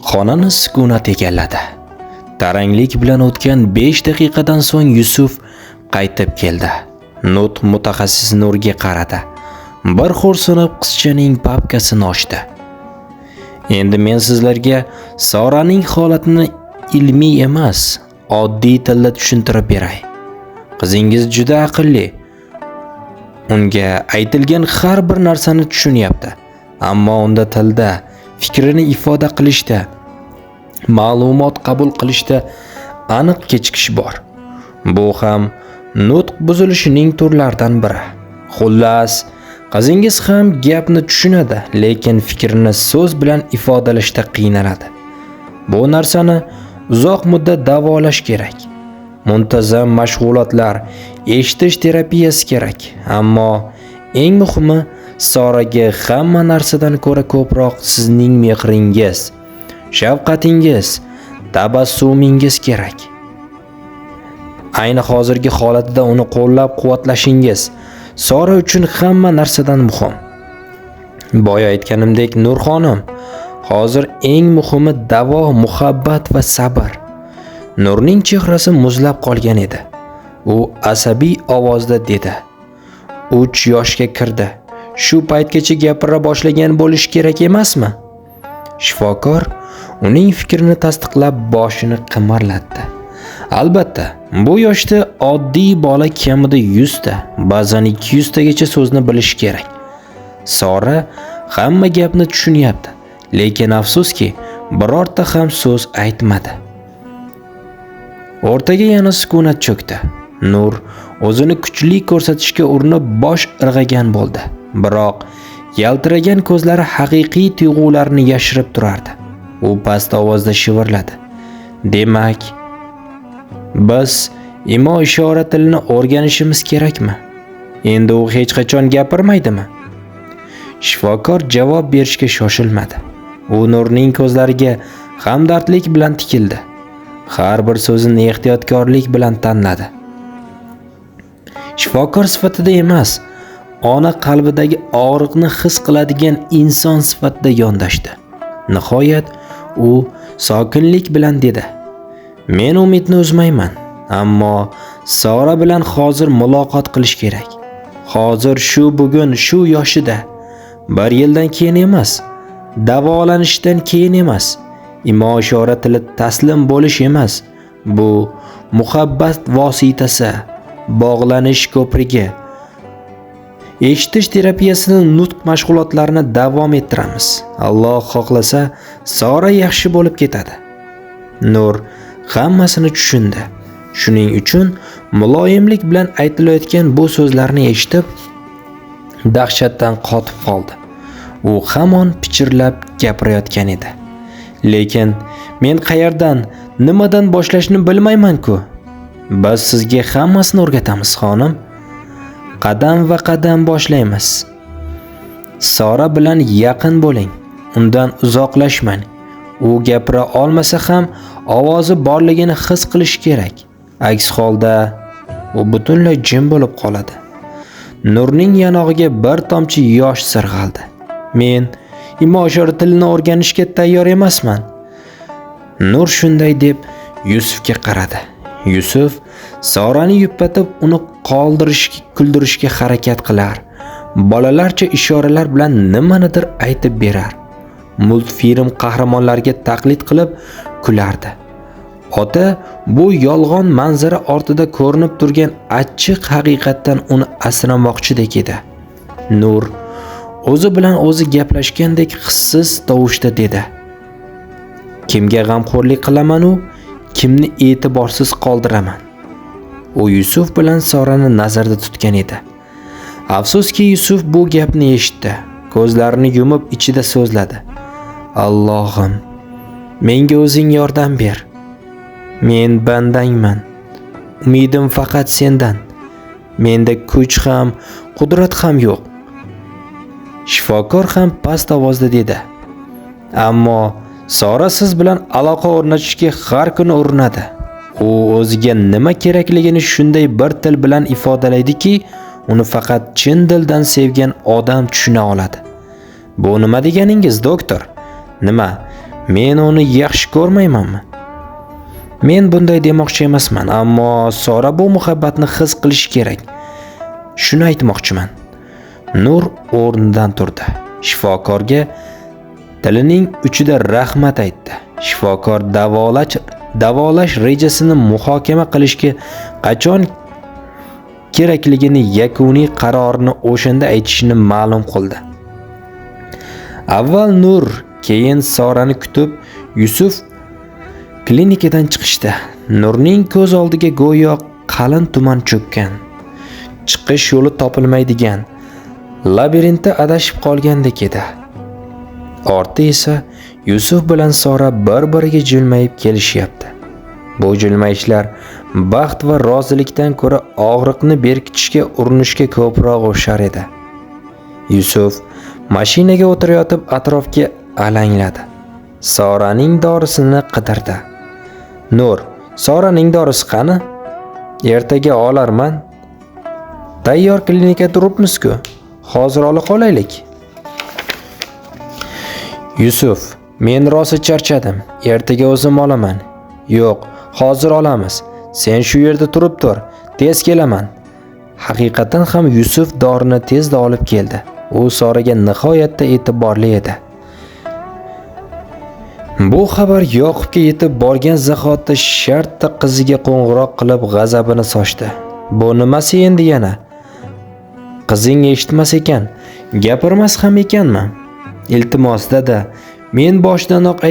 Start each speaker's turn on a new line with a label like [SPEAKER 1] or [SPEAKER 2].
[SPEAKER 1] Xonani sukunat egalladi. Taranglik bilan o'tgan 5 daqiqadan so'ng Yusuf qaytib keldi. Nutq mutaxassis Nurga qaradi. Bir xo'rsinib qizchaning papkasini ochdi. Endi men sizlarga Soraning holatini ilmiy emas, oddiy tilda tushuntirib beray. Qizingiz juda aqlli. Unga aytilgan har bir narsani tushunyapti. Ammo unda tilda, fikrini ifoda qilishda, ma'lumot qabul qilishda aniq kechikish bor. Bu ham nutq buzilishining turlaridan biri. Xullas, qizingiz ham gapni tushunadi, lekin fikrini so'z bilan ifodalashda qiynaladi. Bu narsani uzoq muddat davolash kerak. Muntazam mashg'ulotlar, eshitish terapiyasi kerak. Ammo eng muhimi, Soraga hamma narsadan ko'ra ko'proq sizning mehringiz, shafqatingiz, tabassumingiz kerak. Ayni hozirgi holatida uni qo'llab-quvvatlashingiz Sora uchun hamma narsadan muhim. Boya aytganimdek, Nurxonim, hozir eng muhimi davo, muhabbat va sabr. Nurning chehrasi muzlab qolgan edi. U asabiy ovozda dedi: 3 yoshga kirdi. Shu paytgacha gapira boshlagan bo'lish kerak emasmi? Shifokor uning fikrini tasdiqlab boshini qimirlatdi. Albatta, bu yoshda oddiy bola kamida 100 ta, ba'zan 200 tagacha so'zni bilish kerak. Sora hamma gapni tushunyapti, lekin afsuski, birorta ham so'z aytmadi. O'rtaga yana sukunat cho'kdi. Nur o'zini kuchli ko'rsatishga urinib bosh irg'agan bo'ldi. Biroq yaltiragan ko'zlari haqiqiy tuyg'ularni yashirib turardi. U past ovozda shivirladi: "Demak, biz imo-ishora tilini o'rganishimiz kerakmi? Endi u hech qachon gapirmaydimi?" Shifokor javob berishga shoshilmadi. U Nurning ko'zlariga hamdardlik bilan tikildi. Har bir so'zini ehtiyotkorlik bilan tanladi. Shifokor sifatida emas, ona qalbidagi og'riqni his qiladigan inson sifatida yondashdi. Nihoyat u sokinlik bilan dedi: "Men umidni uzmayman, ammo Sora bilan hozir muloqot qilish kerak. Hozir shu bugun shu yoshida, 1 yildan keyin emas, davolanishdan keyin emas, imo-ishora tili taslim bo'lish emas, bu muhabbat vositasi, bog'lanish ko'prigi. Eshitish terapiyasini, nutq mashg'ulotlarini davom ettiramiz. Alloh xohlasa, Sora yaxshi bo'lib ketadi." Nur hammasini tushundi. Shuning uchun muloyimlik bilan aytilayotgan bu so'zlarni eshitib, dahshatdan qotib qoldi. U hamon pichirlab gapirayotgan edi. "Lekin men qayerdan, nimadan boshlashni bilmayman-ku. Biz sizga hammasini o'rgatamiz, xonim. Qadam va qadam boshlaymiz. Sora bilan yaqin bo'ling, undan uzoqlashmang. U gapira olmasa ham ovozi borligini his qilish kerak. Aks holda u butunlay jim bo'lib qoladi." Nurning yanog'iga bir tomchi yosh sirg'aldi. "Men imo-ishora tilini o'rganishga tayyor emasman." Nur shunday deb Yusufga qaradi. Yusuf Sorani yupatib uni kuldirishga harakat qilar. Bolalarcha ishoralar bilan nimanidir aytib berar. Multfilm qahramonlariga taqlid qilib kulardi. Ota bu yolg'on manzara ortida ko'rinib turgan achchiq haqiqatdan uni asramoqchidek edi. Nur o'zi bilan o'zi gaplashgandek hissiz tovushda dedi: "Kimga g'amxo'rlik qilaman u, kimni e'tiborsiz qoldiraman." U Yusuf bilan Sorani nazarda tutgan edi. Afsuski, Yusuf bu gapni eshitdi. Ko'zlarini yumib ichida so'zladi: "Allohim, menga o'zing yordam ber. Men bandangman. Umidim faqat sendan. Menda kuch ham, qudrat ham yo'q." Shifokor ham past ovozda dedi: "Ammo Sora siz bilan aloqa o'rnatishga har kuni urinadi. U o'ziga nima kerakligini shunday bir til bilan ifodalaydiki, uni faqat chin dildan sevgan odam tushuna oladi." "Bu nima deganingiz, doktor? Nima? Men uni yaxshi ko'rmaymanmi? Men bunday demoqchi emasman, ammo Sora bu muhabbatni his qilish kerak. Shuni aytmoqchiman. Nur o'rnidan turdi. Shifokorga tilining uchida rahmat aytdi. Shifokor davolash rejasini muhokama qilishga qachon kerakligini yakuniy qarorini o'shanda aytishini ma'lum qildi. Avval Nur, keyin Sorani kutib Yusuf klinikadan chiqishdi. Nurning ko'z oldiga go'yo qalin tuman cho'kkan. Chiqish yo'li topilmaydigan labirintda adashib qolgandek edi. Ortda esa Yusuf bilan Sora bir-biriga jilmayib kelishyapti. Bu jilmayishlar baxt va rozilikdan ko'ra og'riqni berkitishga urinishga ko'proq o'xshar edi. Yusuf mashinaga o'tirayotib atrofga alangladi. Soraning dorisini qidirdi. Nur, Soraning dorisi qani? Ertaga olarman. Tayyor klinikada turibmiz-ku. Hozir ola qolaylik. Yusuf, men rosa charchadim. Ertaga o'zim olaman. Yo'q, hozir olamiz. Sen shu yerda turib tur. Tez kelaman. Haqiqatan ham Yusuf dorini tezda olib keldi. U Soraga nihoyatda e'tiborli edi. Bu xabar Yoqubga yetib borgan zahotda shartta qiziga qo'ng'iroq qilib g'azabini sochdi. Bu nimasi endi yana? Qizing eshitmas ekan, gapirmas ham ekanmi? Iltimos dada, men boshdanoq